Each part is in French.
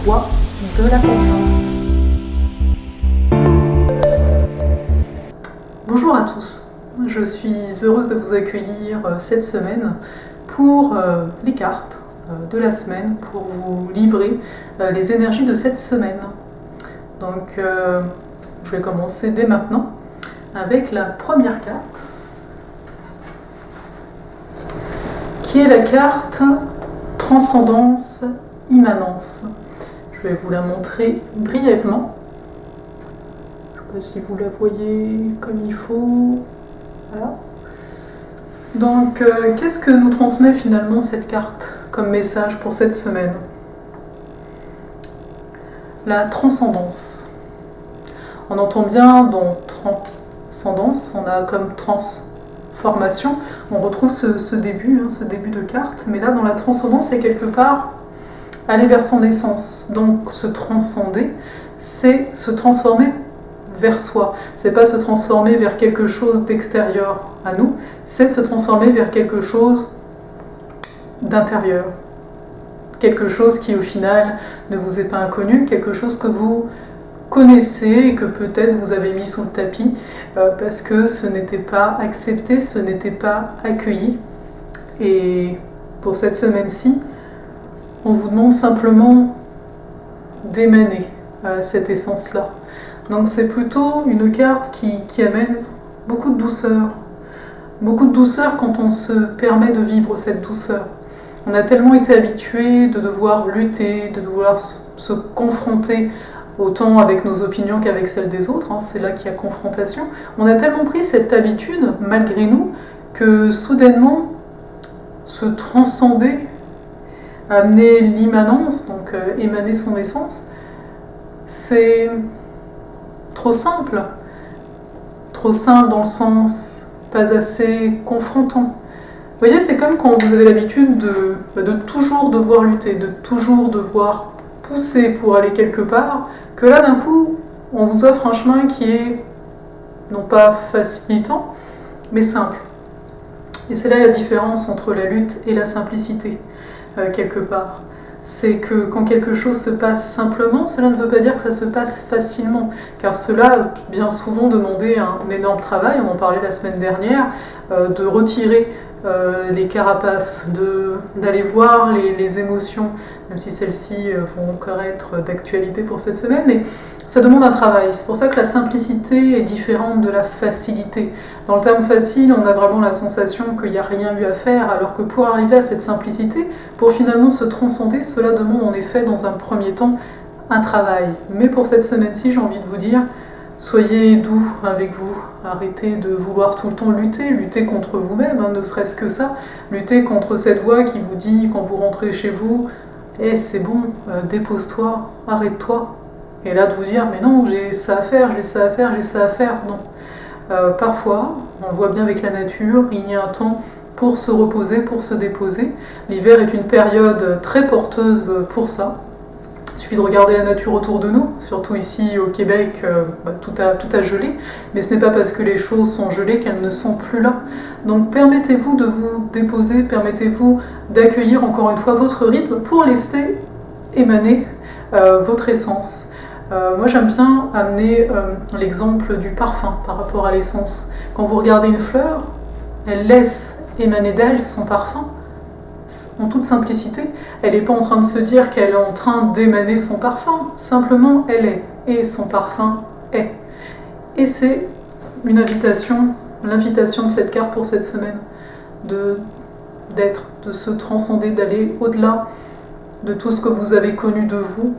voie de la conscience. Bonjour à tous, je suis heureuse de vous accueillir cette semaine pour les cartes de la semaine, pour vous livrer les énergies de cette semaine. Donc je vais commencer dès maintenant avec la première carte, qui est la carte Transcendance, Immanence. Je vais vous la montrer brièvement. Je ne sais pas si vous la voyez comme il faut. Voilà. Donc, qu'est-ce que nous transmet finalement cette carte comme message pour cette semaine? La transcendance. On entend bien dans transcendance, on a comme transformation, on retrouve ce début de carte, mais là dans la transcendance, c'est quelque part aller vers son essence. Donc se transcender, c'est se transformer vers soi. C'est pas se transformer vers quelque chose d'extérieur à nous, c'est de se transformer vers quelque chose d'intérieur. Quelque chose qui au final ne vous est pas inconnu, quelque chose que vous connaissez et que peut-être vous avez mis sous le tapis parce que ce n'était pas accepté, ce n'était pas accueilli. Et pour cette semaine-ci, on vous demande simplement d'émaner cette essence-là. Donc c'est plutôt une carte qui amène beaucoup de douceur. Beaucoup de douceur quand on se permet de vivre cette douceur. On a tellement été habitués de devoir lutter, de devoir se confronter autant avec nos opinions qu'avec celles des autres, c'est là qu'il y a confrontation. On a tellement pris cette habitude, malgré nous, que soudainement, se transcender, amener l'immanence, donc émaner son essence, c'est trop simple. Trop simple dans le sens pas assez confrontant. Vous voyez, c'est comme quand vous avez l'habitude de toujours devoir lutter, de toujours devoir pousser pour aller quelque part, que là d'un coup, on vous offre un chemin qui est non pas facilitant, mais simple. Et c'est là la différence entre la lutte et la simplicité, quelque part. C'est que quand quelque chose se passe simplement, cela ne veut pas dire que ça se passe facilement, car cela, bien souvent, demandait un énorme travail, on en parlait la semaine dernière, de retirer les carapaces, d'aller voir les émotions, même si celles-ci vont encore être d'actualité pour cette semaine, mais ça demande un travail. C'est pour ça que la simplicité est différente de la facilité. Dans le terme facile, on a vraiment la sensation qu'il n'y a rien eu à faire, alors que pour arriver à cette simplicité, pour finalement se transcender, cela demande en effet dans un premier temps un travail. Mais pour cette semaine-ci, j'ai envie de vous dire, soyez doux avec vous, arrêtez de vouloir tout le temps lutter contre vous-même, ne serait-ce que ça, lutter contre cette voix qui vous dit quand vous rentrez chez vous, c'est bon, dépose-toi, arrête-toi. Et là de vous dire, mais non, j'ai ça à faire, non. Parfois, on le voit bien avec la nature, il y a un temps pour se reposer, pour se déposer. L'hiver est une période très porteuse pour ça. Il suffit de regarder la nature autour de nous, surtout ici au Québec, tout a gelé, mais ce n'est pas parce que les choses sont gelées qu'elles ne sont plus là. Donc permettez-vous de vous déposer, permettez-vous d'accueillir encore une fois votre rythme pour laisser émaner votre essence. Moi j'aime bien amener l'exemple du parfum par rapport à l'essence. Quand vous regardez une fleur, elle laisse émaner d'elle son parfum, en toute simplicité. Elle n'est pas en train de se dire qu'elle est en train d'émaner son parfum, simplement elle est, et son parfum est. Et c'est une invitation, l'invitation de cette carte pour cette semaine, d'être, de se transcender, d'aller au-delà de tout ce que vous avez connu de vous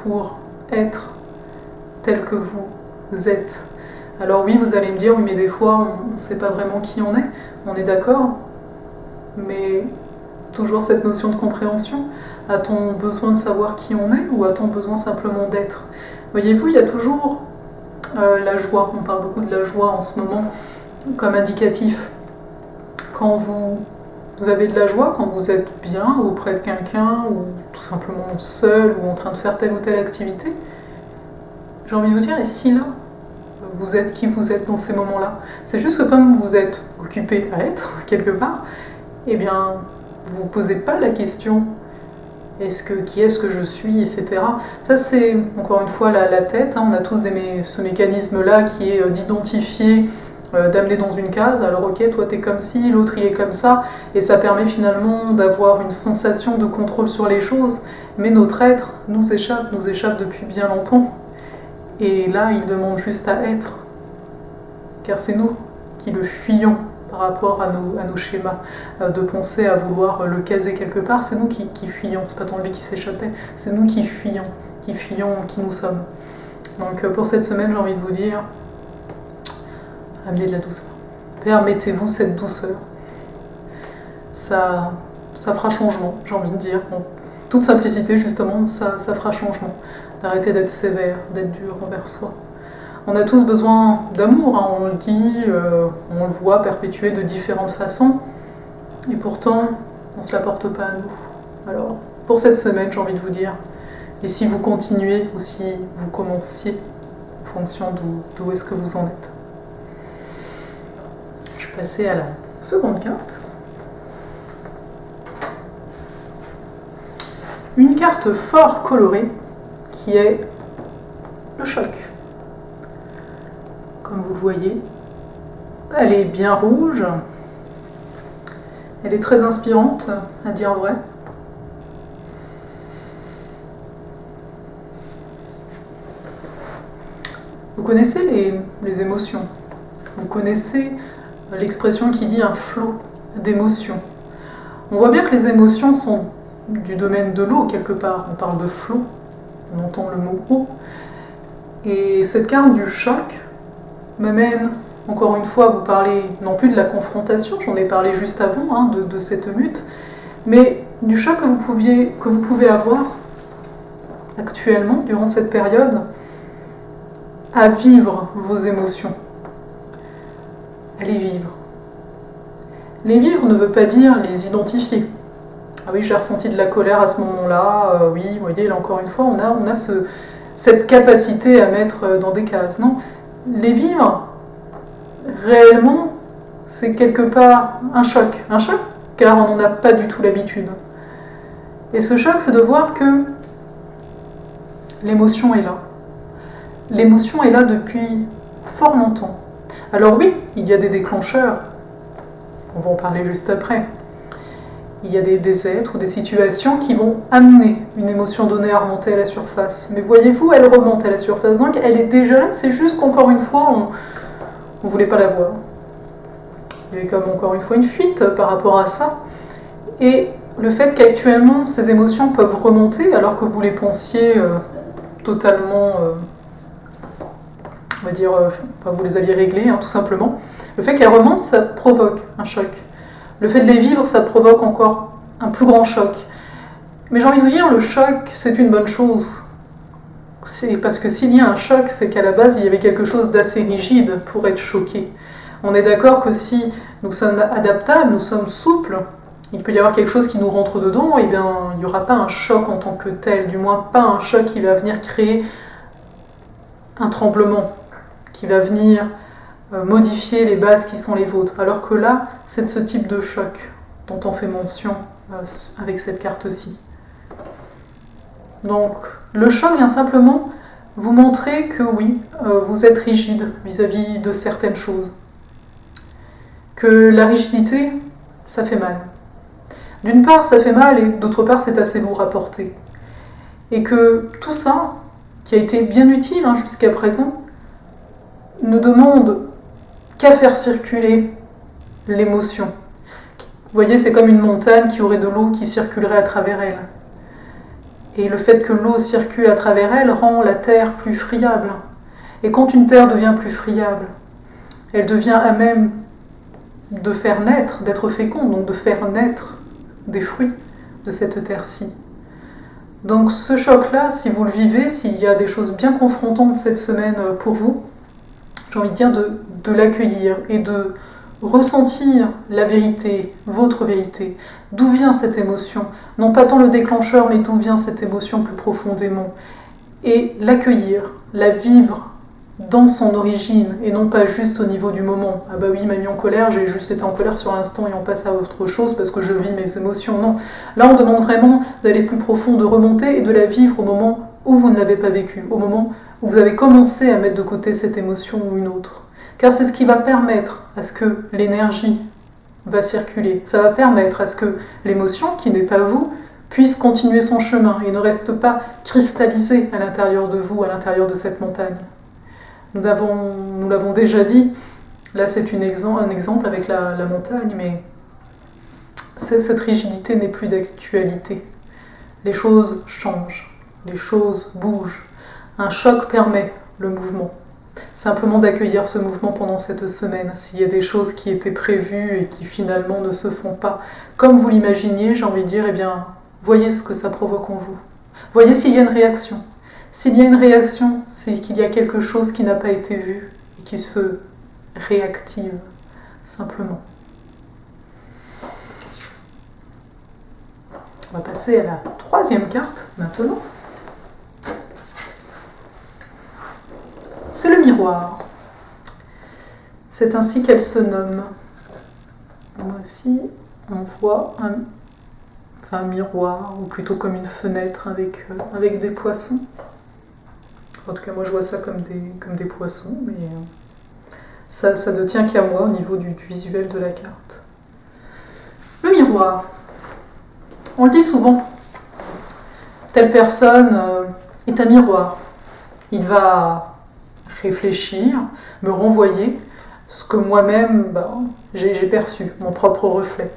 pour être tel que vous êtes. Alors oui, vous allez me dire, oui mais des fois on ne sait pas vraiment qui on est d'accord, mais toujours cette notion de compréhension. A-t-on besoin de savoir qui on est ou a-t-on besoin simplement d'être? Voyez-vous, il y a toujours la joie. On parle beaucoup de la joie en ce moment comme indicatif. Quand vous avez de la joie, quand vous êtes bien auprès de quelqu'un ou tout simplement seul ou en train de faire telle ou telle activité, j'ai envie de vous dire, et si là, vous êtes qui vous êtes dans ces moments-là? C'est juste que comme vous êtes occupé à être, quelque part, eh bien, vous ne posez pas la question Qui est-ce que je suis, etc. Ça, c'est encore une fois la tête. On a tous ce mécanisme-là qui est d'identifier, d'amener dans une case. Alors, ok, toi, t'es comme ci, l'autre, il est comme ça. Et ça permet finalement d'avoir une sensation de contrôle sur les choses. Mais notre être nous échappe depuis bien longtemps. Et là, il demande juste à être. Car c'est nous qui le fuyons par rapport à nos schémas de pensée, à vouloir le caser quelque part. C'est nous qui fuyons, c'est pas tant lui qui s'échappait, c'est nous qui fuyons qui nous sommes. Donc pour cette semaine, j'ai envie de vous dire, amenez de la douceur. Permettez-vous cette douceur. Ça fera changement, j'ai envie de dire. En toute simplicité, justement, ça fera changement. D'arrêter d'être sévère, d'être dur envers soi. On a tous besoin d'amour, on le dit, on le voit perpétué de différentes façons, et pourtant, on ne se l'apporte pas à nous. Alors, pour cette semaine, j'ai envie de vous dire, et si vous continuez ou si vous commenciez, en fonction d'où est-ce que vous en êtes. Je vais passer à la seconde carte. Une carte fort colorée, qui est le choc. Comme vous le voyez, elle est bien rouge, elle est très inspirante, à dire vrai. Vous connaissez les émotions, vous connaissez l'expression qui dit un flot d'émotions. On voit bien que les émotions sont du domaine de l'eau quelque part, on parle de flot, on entend le mot eau. Et cette carte du choc m'amène, encore une fois, à vous parler non plus de la confrontation, j'en ai parlé juste avant, de cette lutte, mais du choc que vous pouvez avoir actuellement, durant cette période, à vivre vos émotions, à les vivre. Les vivre ne veut pas dire les identifier. Ah oui, j'ai ressenti de la colère à ce moment-là, oui, vous voyez, là encore une fois, on a cette capacité à mettre dans des cases. Non, les vivre, réellement, c'est quelque part un choc, car on n'en a pas du tout l'habitude. Et ce choc, c'est de voir que l'émotion est là. L'émotion est là depuis fort longtemps. Alors oui, il y a des déclencheurs, on va en parler juste après. Il y a des êtres ou des situations qui vont amener une émotion donnée à remonter à la surface. Mais voyez-vous, elle remonte à la surface, donc elle est déjà là, c'est juste qu'encore une fois, on ne voulait pas la voir. Il y avait comme encore une fois une fuite par rapport à ça. Et le fait qu'actuellement, ces émotions peuvent remonter, alors que vous les pensiez totalement, on va dire, vous les aviez réglées, tout simplement. Le fait qu'elles remontent, ça provoque un choc. Le fait de les vivre, ça provoque encore un plus grand choc. Mais j'ai envie de vous dire, le choc, c'est une bonne chose. C'est parce que s'il y a un choc, c'est qu'à la base, il y avait quelque chose d'assez rigide pour être choqué. On est d'accord que si nous sommes adaptables, nous sommes souples, il peut y avoir quelque chose qui nous rentre dedans, et bien il n'y aura pas un choc en tant que tel, du moins pas un choc qui va venir créer un tremblement, qui va venir modifier les bases qui sont les vôtres. Alors que là, c'est de ce type de choc dont on fait mention avec cette carte-ci. Donc, le choc vient simplement vous montrer que oui, vous êtes rigide vis-à-vis de certaines choses. Que la rigidité, ça fait mal. D'une part, ça fait mal et d'autre part, c'est assez lourd à porter. Et que tout ça, qui a été bien utile jusqu'à présent, ne demande qu'à faire circuler l'émotion. Vous voyez, c'est comme une montagne qui aurait de l'eau qui circulerait à travers elle. Et le fait que l'eau circule à travers elle rend la terre plus friable. Et quand une terre devient plus friable, elle devient à même de faire naître, d'être féconde, donc de faire naître des fruits de cette terre-ci. Donc ce choc-là, si vous le vivez, s'il y a des choses bien confrontantes cette semaine pour vous, j'ai envie de dire de l'accueillir et de ressentir la vérité, votre vérité. D'où vient cette émotion? Non pas tant le déclencheur, mais d'où vient cette émotion plus profondément. Et l'accueillir, la vivre dans son origine et non pas juste au niveau du moment. Ah bah oui, il m'a mis en colère, j'ai juste été en colère sur l'instant et on passe à autre chose parce que je vis mes émotions. Non, là on demande vraiment d'aller plus profond, de remonter et de la vivre au moment où vous ne l'avez pas vécue, au moment où vous avez commencé à mettre de côté cette émotion ou une autre. Car c'est ce qui va permettre à ce que l'énergie va circuler. Ça va permettre à ce que l'émotion, qui n'est pas vous, puisse continuer son chemin et ne reste pas cristallisée à l'intérieur de vous, à l'intérieur de cette montagne. Nous l'avons déjà dit, là c'est un exemple avec la montagne, mais cette rigidité n'est plus d'actualité. Les choses changent, les choses bougent. Un choc permet le mouvement. Simplement d'accueillir ce mouvement pendant cette semaine. S'il y a des choses qui étaient prévues et qui finalement ne se font pas comme vous l'imaginiez, j'ai envie de dire, eh bien, voyez ce que ça provoque en vous. Voyez s'il y a une réaction. S'il y a une réaction, c'est qu'il y a quelque chose qui n'a pas été vu et qui se réactive, simplement. On va passer à la troisième carte, maintenant. C'est le miroir. C'est ainsi qu'elle se nomme. Moi aussi, on voit un miroir, ou plutôt comme une fenêtre avec des poissons. En tout cas, moi je vois ça comme des poissons, mais ça ne tient qu'à moi au niveau du visuel de la carte. Le miroir. On le dit souvent. Telle personne est un miroir. Il va réfléchir, me renvoyer ce que moi-même j'ai perçu, mon propre reflet.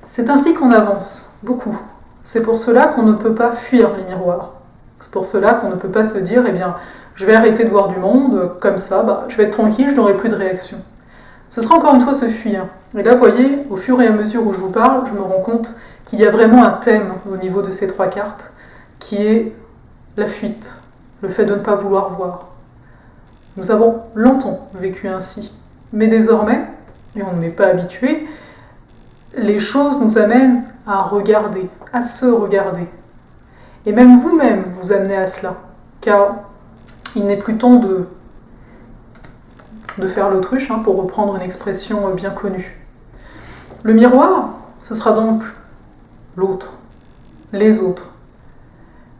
C'est ainsi qu'on avance, beaucoup. C'est pour cela qu'on ne peut pas fuir les miroirs. C'est pour cela qu'on ne peut pas se dire, eh bien, je vais arrêter de voir du monde, comme ça, je vais être tranquille, je n'aurai plus de réaction. Ce sera encore une fois se fuir. Et là, vous voyez, au fur et à mesure où je vous parle, je me rends compte qu'il y a vraiment un thème au niveau de ces trois cartes, qui est la fuite, le fait de ne pas vouloir voir. Nous avons longtemps vécu ainsi, mais désormais, et on n'est pas habitué, les choses nous amènent à regarder, à se regarder. Et même vous-même vous amenez à cela, car il n'est plus temps de faire l'autruche, pour reprendre une expression bien connue. Le miroir, ce sera donc l'autre, les autres.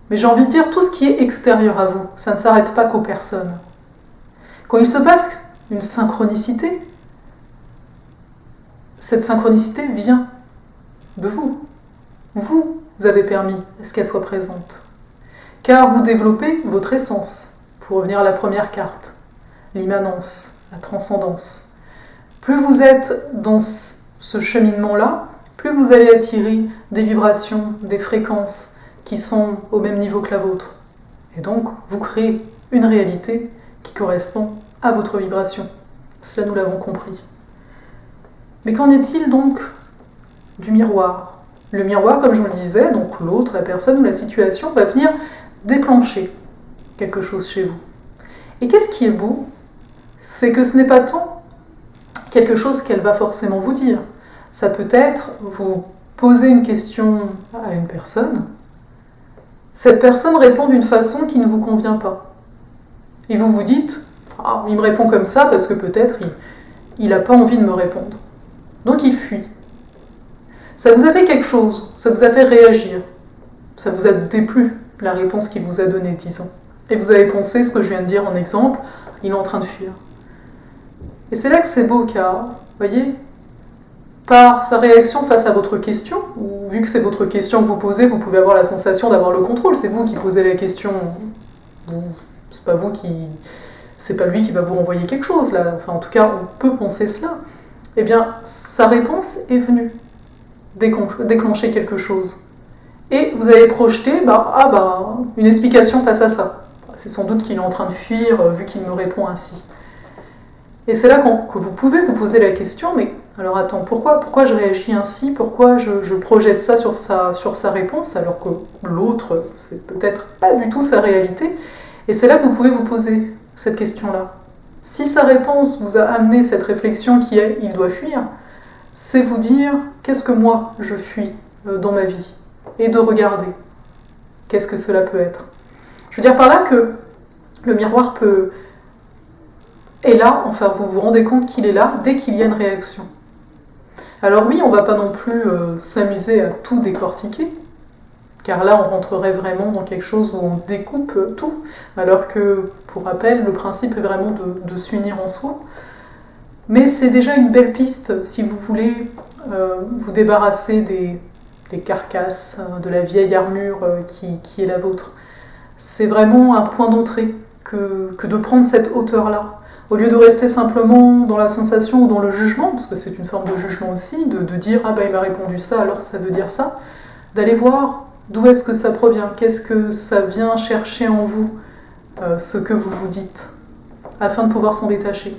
Mais j'ai envie de dire, tout ce qui est extérieur à vous, ça ne s'arrête pas qu'aux personnes. Quand il se passe une synchronicité, cette synchronicité vient de vous. Vous avez permis à ce qu'elle soit présente. Car vous développez votre essence. Pour revenir à la première carte, l'immanence, la transcendance. Plus vous êtes dans ce cheminement-là, plus vous allez attirer des vibrations, des fréquences qui sont au même niveau que la vôtre. Et donc, vous créez une réalité qui correspond à votre vibration. Cela, nous l'avons compris. Mais qu'en est-il donc du miroir ? Le miroir, comme je vous le disais, donc l'autre, la personne ou la situation, va venir déclencher quelque chose chez vous. Et qu'est-ce qui est beau ? C'est que ce n'est pas tant quelque chose qu'elle va forcément vous dire. Ça peut être, vous posez une question à une personne, cette personne répond d'une façon qui ne vous convient pas. Et vous vous dites, il me répond comme ça parce que peut-être il n'a pas envie de me répondre. Donc il fuit. Ça vous a fait quelque chose, ça vous a fait réagir, ça vous a déplu la réponse qu'il vous a donnée, disons. Et vous avez pensé ce que je viens de dire en exemple, il est en train de fuir. Et c'est là que c'est beau, car, voyez, par sa réaction face à votre question, ou vu que c'est votre question que vous posez, vous pouvez avoir la sensation d'avoir le contrôle, c'est vous qui posez la question, c'est pas lui qui va vous renvoyer quelque chose, là, enfin en tout cas on peut penser cela. Eh bien, sa réponse est venue déclencher quelque chose. Et vous avez projeté une explication face à ça. C'est sans doute qu'il est en train de fuir, vu qu'il me répond ainsi. Et c'est là que vous pouvez vous poser la question, mais alors attends, pourquoi je réagis ainsi ? Pourquoi je projette ça sur sa réponse, alors que l'autre, c'est peut-être pas du tout sa réalité ? Et c'est là que vous pouvez vous poser cette question-là. Si sa réponse vous a amené cette réflexion qui est « il doit fuir », c'est vous dire « qu'est-ce que moi je fuis dans ma vie ?» et de regarder qu'est-ce que cela peut être. Je veux dire par là que le miroir peut Et là, enfin, vous vous rendez compte qu'il est là dès qu'il y a une réaction. Alors oui, on ne va pas non plus s'amuser à tout décortiquer, car là, on rentrerait vraiment dans quelque chose où on découpe tout, alors que, pour rappel, le principe est vraiment de s'unir en soi. Mais c'est déjà une belle piste si vous voulez vous débarrasser des carcasses, de la vieille armure qui est la vôtre. C'est vraiment un point d'entrée que de prendre cette hauteur-là. Au lieu de rester simplement dans la sensation ou dans le jugement, parce que c'est une forme de jugement aussi, de dire « Ah ben il m'a répondu ça, alors ça veut dire ça », d'aller voir d'où est-ce que ça provient, qu'est-ce que ça vient chercher en vous, ce que vous vous dites, afin de pouvoir s'en détacher.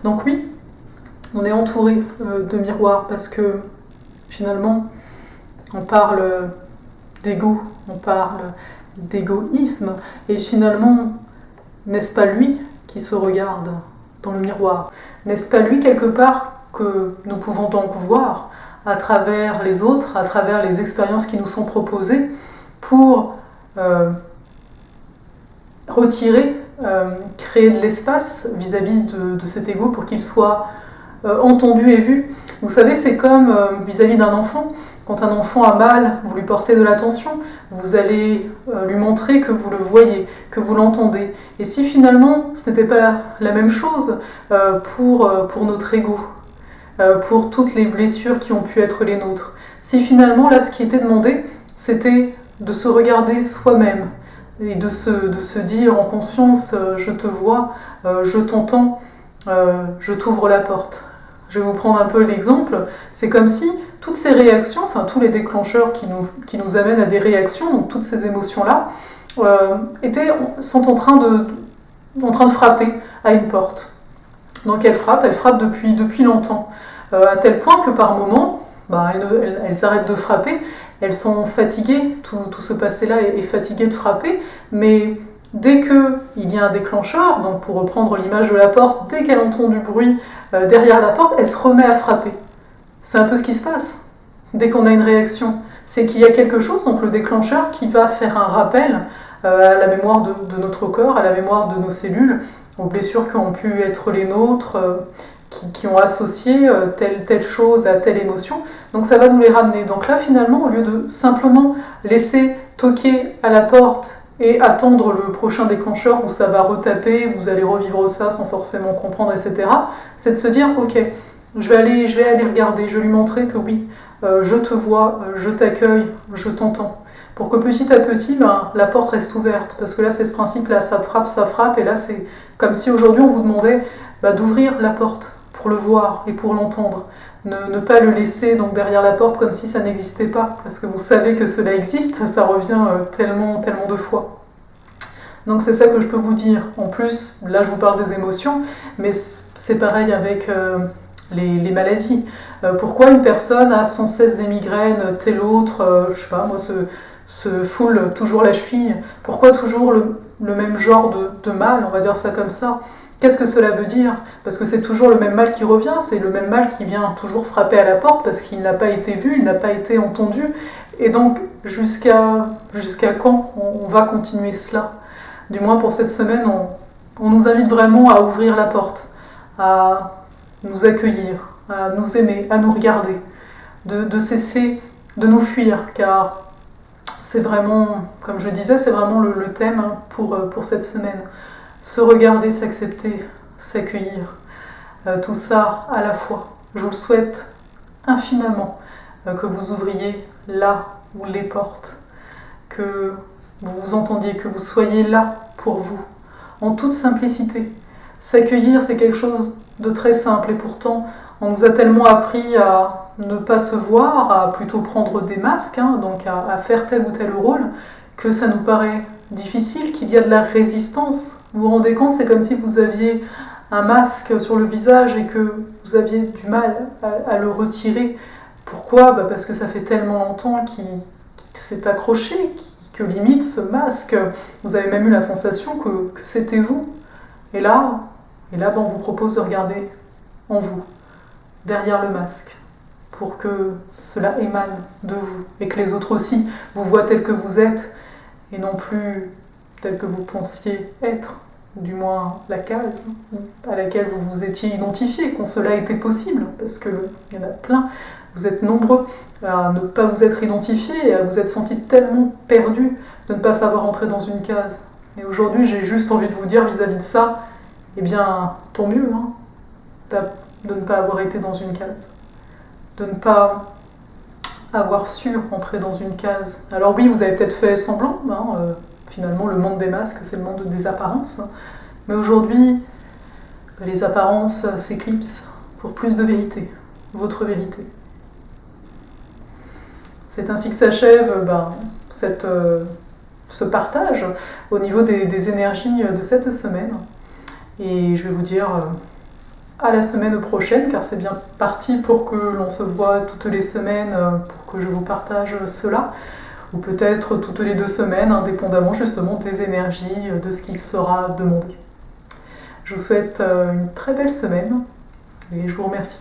Donc oui, on est entouré de miroirs, parce que finalement, on parle d'ego, on parle d'égoïsme, et finalement, n'est-ce pas lui qui se regarde dans le miroir? N'est-ce pas lui quelque part que nous pouvons donc voir à travers les autres, à travers les expériences qui nous sont proposées pour retirer, créer de l'espace vis-à-vis de cet ego pour qu'il soit entendu et vu? Vous savez, c'est comme vis-à-vis d'un enfant. Quand un enfant a mal, vous lui portez de l'attention, vous allez lui montrer que vous le voyez, que vous l'entendez. Et si finalement ce n'était pas la même chose pour notre ego, pour toutes les blessures qui ont pu être les nôtres, si finalement là ce qui était demandé, c'était de se regarder soi-même et de se dire en conscience je te vois, je t'entends, je t'ouvre la porte. Je vais vous prendre un peu l'exemple, c'est comme si toutes ces réactions, enfin tous les déclencheurs qui nous amènent à des réactions, donc toutes ces émotions-là, sont en train de frapper à une porte. Donc elles frappent depuis longtemps, à tel point que par moments, elles arrêtent de frapper, elles sont fatiguées, tout ce passé-là est fatigué de frapper, mais dès qu'il y a un déclencheur, donc pour reprendre l'image de la porte, dès qu'elle entend du bruit derrière la porte, elle se remet à frapper. C'est un peu ce qui se passe dès qu'on a une réaction. C'est qu'il y a quelque chose, donc le déclencheur, qui va faire un rappel à la mémoire de notre corps, à la mémoire de nos cellules, aux blessures qui ont pu être les nôtres, qui ont associé telle chose à telle émotion. Donc ça va nous les ramener. Donc là, finalement, au lieu de simplement laisser toquer à la porte et attendre le prochain déclencheur où ça va retaper, vous allez revivre ça sans forcément comprendre, etc., c'est de se dire, ok, je vais aller regarder, je vais lui montrer que oui, je te vois, je t'accueille, je t'entends. Pour que petit à petit, la porte reste ouverte. Parce que là, c'est ce principe-là, ça frappe, et là, c'est comme si aujourd'hui, on vous demandait d'ouvrir la porte pour le voir et pour l'entendre. Ne pas le laisser donc derrière la porte comme si ça n'existait pas. Parce que vous savez que cela existe, ça revient tellement de fois. Donc c'est ça que je peux vous dire. En plus, là, je vous parle des émotions, mais c'est pareil avec les maladies. Pourquoi une personne a sans cesse des migraines, telle autre, je sais pas, moi, se foule toujours la cheville? Pourquoi toujours le même genre de mal, on va dire ça comme ça? Qu'est-ce que cela veut dire? Parce que c'est toujours le même mal qui revient, c'est le même mal qui vient toujours frapper à la porte parce qu'il n'a pas été vu, il n'a pas été entendu. Et donc, jusqu'à quand on va continuer cela? Du moins pour cette semaine, on nous invite vraiment à ouvrir la porte, à nous accueillir, à nous aimer, à nous regarder, de cesser de nous fuir, car c'est vraiment, comme je disais, c'est vraiment le thème pour cette semaine. Se regarder, s'accepter, s'accueillir, tout ça à la fois. Je vous le souhaite infiniment, que vous ouvriez là où les portes, que vous vous entendiez, que vous soyez là pour vous, en toute simplicité. S'accueillir, c'est quelque chose de très simple, et pourtant, on nous a tellement appris à ne pas se voir, à plutôt prendre des masques, donc à faire tel ou tel rôle, que ça nous paraît difficile, qu'il y a de la résistance. Vous vous rendez compte, c'est comme si vous aviez un masque sur le visage et que vous aviez du mal à le retirer. Pourquoi? Parce que ça fait tellement longtemps qu'il s'est accroché, que limite ce masque, vous avez même eu la sensation que c'était vous. Et là, on vous propose de regarder en vous, derrière le masque, pour que cela émane de vous, et que les autres aussi vous voient tel que vous êtes, et non plus tel que vous pensiez être. du moins la case à laquelle vous vous étiez identifié, quand cela était possible, parce qu'il y en a plein, vous êtes nombreux à ne pas vous être identifiés et à vous être sentis tellement perdus de ne pas savoir entrer dans une case. Et aujourd'hui, j'ai juste envie de vous dire vis-à-vis de ça, eh bien, tant mieux, hein, de ne pas avoir été dans une case, de ne pas avoir su rentrer dans une case. Alors oui, vous avez peut-être fait semblant, hein, finalement le monde des masques, c'est le monde des apparences, mais aujourd'hui, les apparences s'éclipsent pour plus de vérité, votre vérité. C'est ainsi que s'achève ce partage au niveau des énergies de cette semaine. Et je vais vous dire à la semaine prochaine, car c'est bien parti pour que l'on se voit toutes les semaines, pour que je vous partage cela, ou peut-être toutes les 2 semaines, indépendamment justement des énergies, de ce qu'il sera demandé. Je vous souhaite une très belle semaine et je vous remercie.